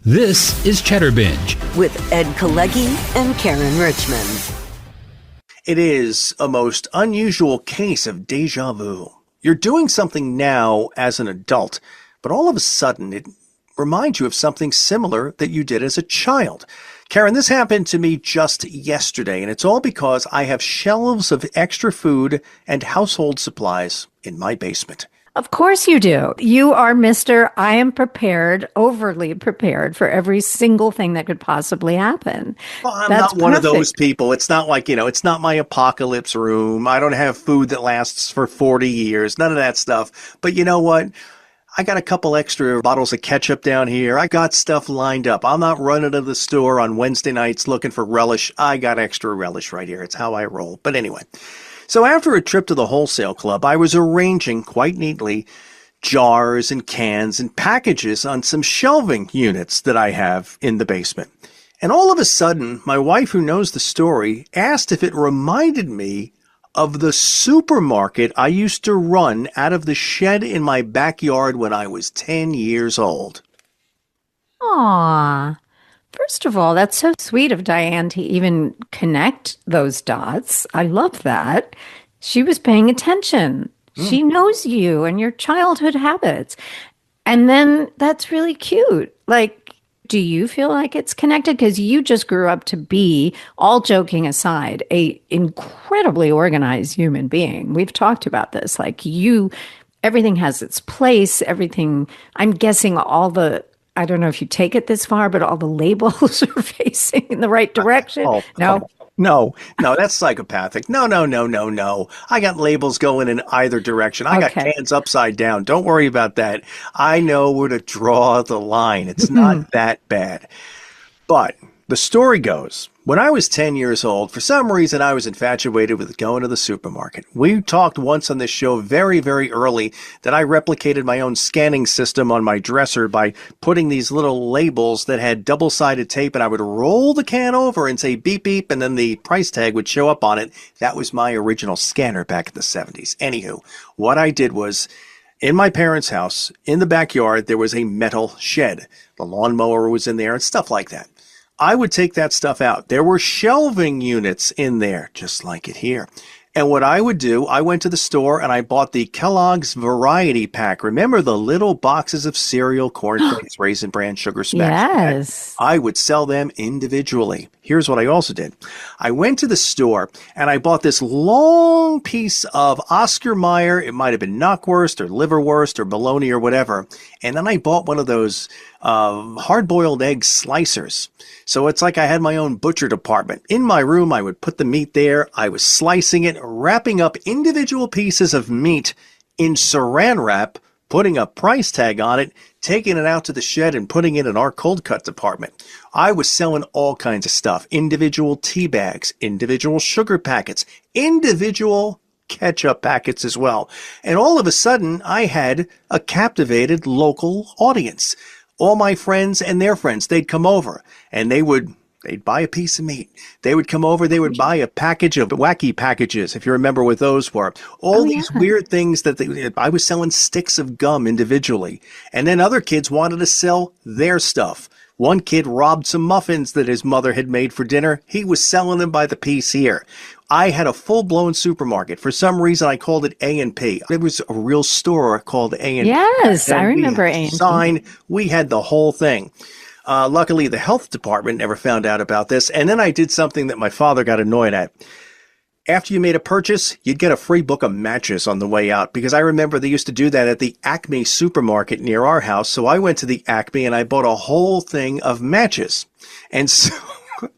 This is Chatterbinge with Kalegi and Caryn Richman. It is a most unusual case of deja vu. You're doing something now as an adult, but all of a sudden it reminds you of something similar that you did as a child. Caryn, this happened to me just yesterday, and it's all because I have shelves of extra food and household supplies in my basement. Of course you do. You are Mr. I am prepared, overly prepared for every single thing that could possibly happen. Well, I'm That's not one of perfect. those people. It's not like, it's not my apocalypse room. I don't have food that lasts for 40 years. None of that stuff. But you know what? I got a couple extra bottles of ketchup down here. I got stuff lined up. I'm not running to the store on Wednesday nights looking for relish. I got extra relish right here. It's how I roll. But anyway. So after a trip to the wholesale club, I was arranging quite neatly jars and cans and packages on some shelving units that I have in the basement. And all of a sudden, my wife, who knows the story, asked if it reminded me of the supermarket I used to run out of the shed in my backyard when I was 10 years old. Aw. First of all, that's so sweet of Diane to even connect those dots. I love that. She was paying attention. She knows you and your childhood habits. And then that's really cute. Like, do you feel like it's connected? Because you just grew up to be, all joking aside, a incredibly organized human being. We've talked about this. Like everything has its place. Everything, I'm guessing I don't know if you take it this far, but all the labels are facing in the right direction. No, that's psychopathic. No. I got labels going in either direction. I got cans upside down. Don't worry about that. I know where to draw the line. It's not that bad. But the story goes, when I was 10 years old, for some reason I was infatuated with going to the supermarket. We talked once on this show very, very early that I replicated my own scanning system on my dresser by putting these little labels that had double-sided tape, and I would roll the can over and say beep, beep, and then the price tag would show up on it. That was my original scanner back in the 70s. Anywho, what I did was, in my parents' house, in the backyard, there was a metal shed. The lawnmower was in there and stuff like that. I would take that stuff out. There were shelving units in there, just like it here. And what I would do, I went to the store and I bought the Kellogg's Variety Pack. Remember the little boxes of cereal, Corn Flakes, Raisin Bran, Sugar Smacks? Yes. I would sell them individually. Here's what I also did. I went to the store and I bought this long piece of Oscar Mayer. It might have been knockwurst or liverwurst or bologna or whatever. And then I bought one of those hard-boiled egg slicers. So it's like I had my own butcher department. In my room, I would put the meat there. I was slicing it, wrapping up individual pieces of meat in saran wrap, putting a price tag on it, taking it out to the shed and putting it in our cold cut department. I was selling all kinds of stuff, individual tea bags, individual sugar packets, individual ketchup packets as well. And all of a sudden, I had a captivated local audience. All my friends and their friends, they'd come over and they'd buy a piece of meat. They would come over, they would buy a package of wacky packages, if you remember what those were. All these weird things I was selling sticks of gum individually. And then other kids wanted to sell their stuff. One kid robbed some muffins that his mother had made for dinner. He was selling them by the piece here. I had a full-blown supermarket. For some reason, I called it A&P. It was a real store called A&P. Yes, I remember A&P. Sign. We had the whole thing. Luckily, the health department never found out about this. And then I did something that my father got annoyed at. After you made a purchase, you'd get a free book of matches on the way out, because I remember they used to do that at the Acme supermarket near our house. So I went to the Acme and I bought a whole thing of matches. And so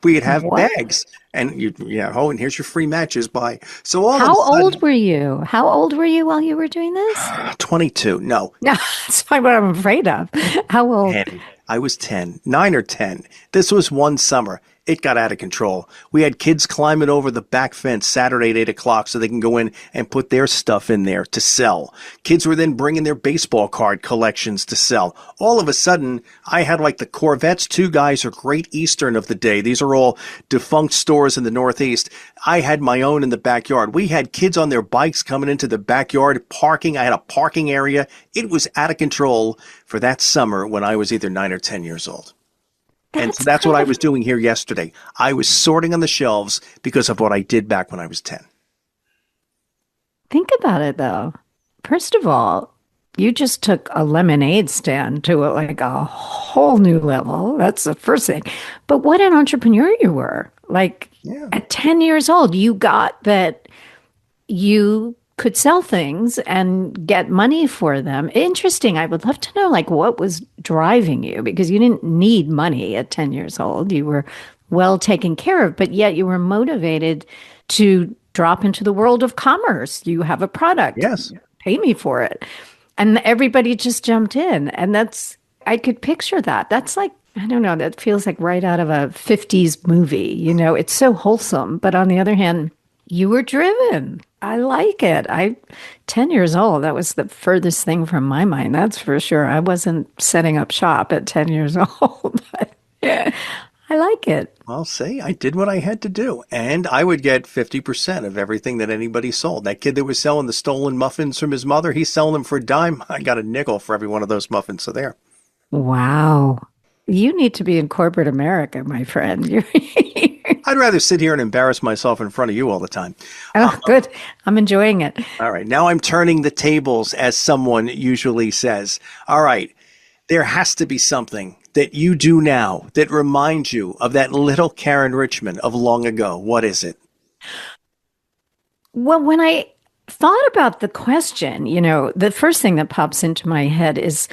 we'd have bags. And and here's your free matches. Bye. So How old were you? How old were you while you were doing this? 22. No. No, that's not what I'm afraid of. How old? 10. I was 10, 9 or 10. This was one summer. It got out of control. We had kids climbing over the back fence Saturday at 8 o'clock so they can go in and put their stuff in there to sell. Kids were then bringing their baseball card collections to sell. All of a sudden, I had like the Corvettes 2 Guys or Great Eastern of the day. These are all defunct stores in the Northeast. I had my own in the backyard. We had kids on their bikes coming into the backyard, parking. I had a parking area. It was out of control for that summer when I was either 9 or 10 years old. And so that's what I was doing here yesterday. I was sorting on the shelves because of what I did back when I was 10. Think about it, though. First of all, you just took a lemonade stand to like a whole new level. That's the first thing. But what an entrepreneur you were. Like at 10 years old, you got that you could sell things and get money for them. Interesting. I would love to know like what was driving you, because you didn't need money at 10 years old. You were well taken care of, but yet you were motivated to drop into the world of commerce. You have a product. Yes. Pay me for it. And everybody just jumped in. And I could picture that. That's like, I don't know, that feels like right out of a 50s movie. You know, it's so wholesome. But on the other hand, you were driven. I like it. 10 years old, that was the furthest thing from my mind. That's for sure. I wasn't setting up shop at 10 years old. But yeah, I like it. Well, see, I did what I had to do. And I would get 50% of everything that anybody sold. That kid that was selling the stolen muffins from his mother, he's selling them for a dime. I got a nickel for every one of those muffins. So there. Wow. You need to be in corporate America, my friend. I'd rather sit here and embarrass myself in front of you all the time. Oh, good. I'm enjoying it. All right. Now I'm turning the tables, as someone usually says. All right. There has to be something that you do now that reminds you of that little Caryn Richman of long ago. What is it? Well, when I thought about the question, you know, the first thing that pops into my head is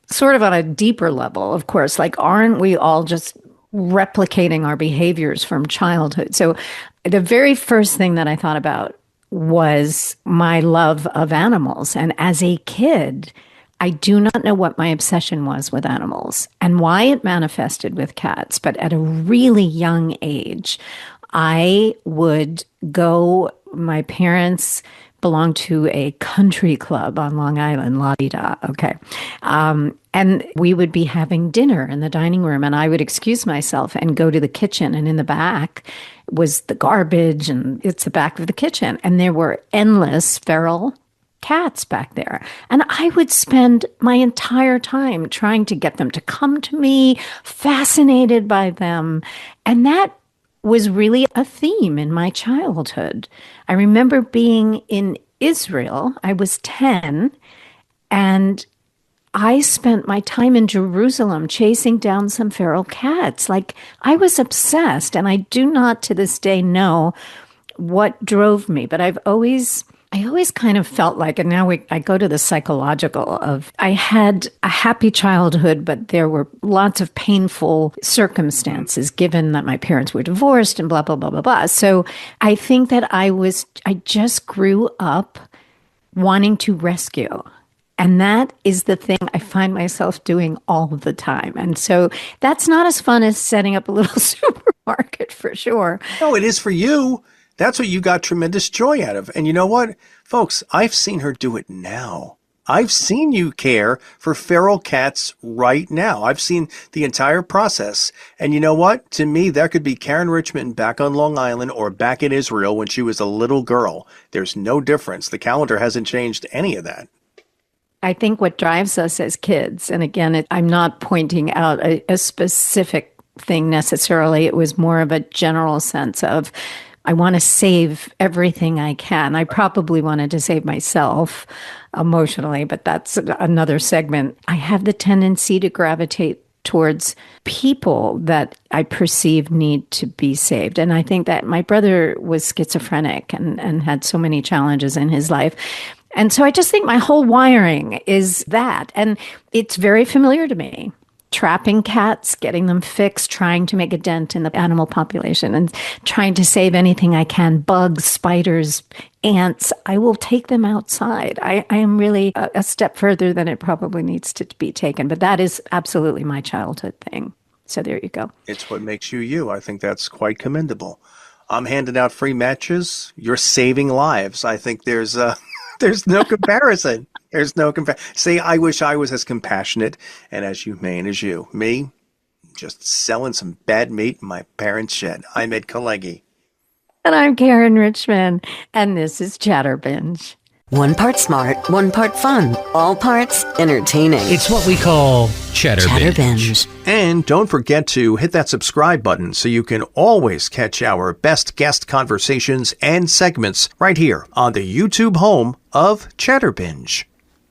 sort of on a deeper level, of course, like, aren't we all just replicating our behaviors from childhood? So the very first thing that I thought about was my love of animals. And as a kid, I do not know what my obsession was with animals and why it manifested with cats. But at a really young age, I would go, my parents belonged to a country club on Long Island, la-di-da, okay. And we would be having dinner in the dining room, and I would excuse myself and go to the kitchen, and in the back was the garbage, and it's the back of the kitchen. And there were endless feral cats back there. And I would spend my entire time trying to get them to come to me, fascinated by them. And that was really a theme in my childhood. I remember being in Israel. I was 10, and I spent my time in Jerusalem chasing down some feral cats. Like, I was obsessed, and I do not to this day know what drove me, but I always kind of felt like, and now I go to the psychological of, I had a happy childhood, but there were lots of painful circumstances given that my parents were divorced and blah, blah, blah, blah, blah. So I think that I just grew up wanting to rescue. And that is the thing I find myself doing all the time. And so that's not as fun as setting up a little supermarket, for sure. No, it is for you. That's what you got tremendous joy out of. And you know what, folks, I've seen her do it now. I've seen you care for feral cats right now. I've seen the entire process. And you know what? To me, that could be Caryn Richman back on Long Island or back in Israel when she was a little girl. There's no difference. The calendar hasn't changed any of that. I think what drives us as kids, and again, I'm not pointing out a specific thing necessarily. It was more of a general sense of, I want to save everything I can. I probably wanted to save myself emotionally, but that's another segment. I have the tendency to gravitate towards people that I perceive need to be saved. And I think that my brother was schizophrenic and had so many challenges in his life. And so I just think my whole wiring is that. And it's very familiar to me. Trapping cats, getting them fixed, trying to make a dent in the animal population, and trying to save anything I can, bugs, spiders, ants. I will take them outside. I am really a step further than it probably needs to be taken. But that is absolutely my childhood thing. So there you go. It's what makes you you. I think that's quite commendable. I'm handing out free matches. You're saving lives. I think there's no comparison. There's no comparison. See, I wish I was as compassionate and as humane as you. Me, just selling some bad meat in my parents' shed. I'm Ed Kalegi. And I'm Caryn Richman, and this is Chatterbinge. One part smart, one part fun, all parts entertaining. It's what we call Chatterbinge. Chatterbinge. And don't forget to hit that subscribe button so you can always catch our best guest conversations and segments right here on the YouTube home of Chatterbinge.